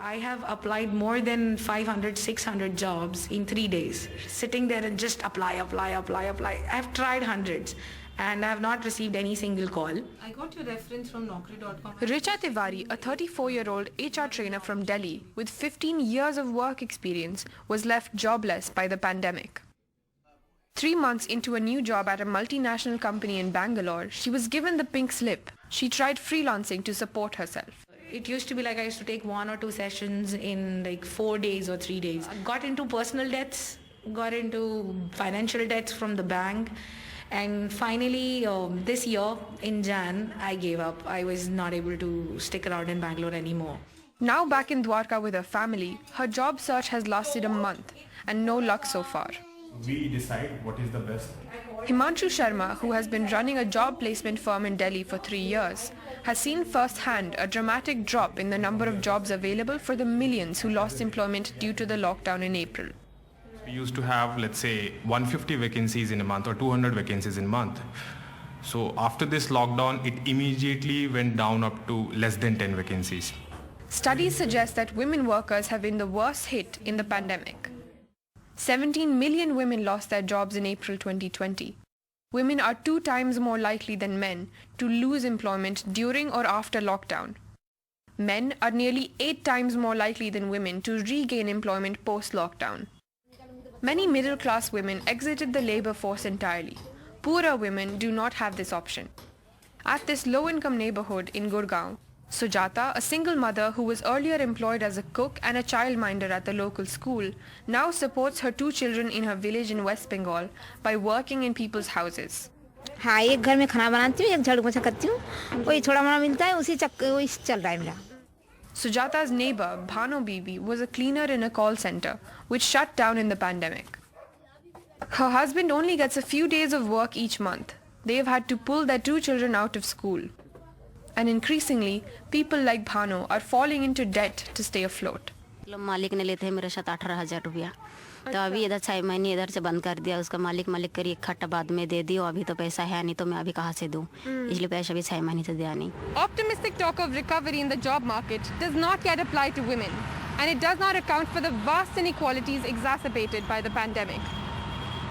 I have applied more than 500, 600 jobs in 3 days. Sitting there and just apply. I have tried hundreds and I have not received any single call. I got your reference from Naukri.com. Richa Tiwari, a 34-year-old HR trainer from Delhi with 15 years of work experience, was left jobless by the pandemic. 3 months into a new job at a multinational company in Bangalore, she was given the pink slip. She tried freelancing to support herself. It used to be like I used to take 1 or 2 sessions in like 4 days or 3 days. I got into personal debts, got into financial debts from the bank. And finally, this year in Jan, I gave up. I was not able to stick around in Bangalore anymore. Now back in Dwarka with her family, her job search has lasted a month and no luck so far. We decide what is the best. Himanshu Sharma, who has been running a job placement firm in Delhi for 3 years, has seen firsthand a dramatic drop in the number of jobs available for the millions who lost employment due to the lockdown in April. We used to have, let's say, 150 vacancies in a month or 200 vacancies in a month. So after this lockdown, it immediately went down up to less than 10 vacancies. Studies suggest that women workers have been the worst hit in the pandemic. 17 million women lost their jobs in April 2020. Women are 2 times more likely than men to lose employment during or after lockdown. Men are nearly 8 times more likely than women to regain employment post-lockdown. Many middle-class women exited the labor force entirely. Poorer women do not have this option. At this low-income neighborhood in Gurgaon, Sujata, a single mother who was earlier employed as a cook and a childminder at the local school, now supports her 2 children in her village in West Bengal by working in people's houses. हाँ, एक घर में खाना बनाती हूँ, एक झाड़ू पोछा करती हूँ, वही थोड़ा मोड़ा मिलता है, उसी चल रहा है मेरा. Sujata's neighbor, Bhano Bibi, was a cleaner in a call center, which shut down in the pandemic. Her husband only gets a few days of work each month. They've had to pull their 2 children out of school. And increasingly, people like Bhano are falling into debt to stay afloat. मालिक ने लेते हैं मेरे साथ 18,000 रुपया, तो अभी इधर 6 महीने इधर से बंद कर दिया. उसका मालिक करी इकट्ठा बाद में दे दियो. अभी तो पैसा है नहीं, तो मैं अभी कहाँ से दूँ, इसलिए पैसा भी 6 महीने से दिया नहीं. Optimistic talk of recovery in the job market does not yet apply to women, and it does not account for the vast inequalities exacerbated by the pandemic.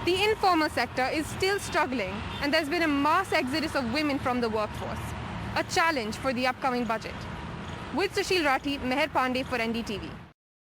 The informal sector is still struggling, and there's been a mass exodus of women from the workforce, a challenge for the upcoming budget. With Sushil Rathi, Meher Pandey for NDTV.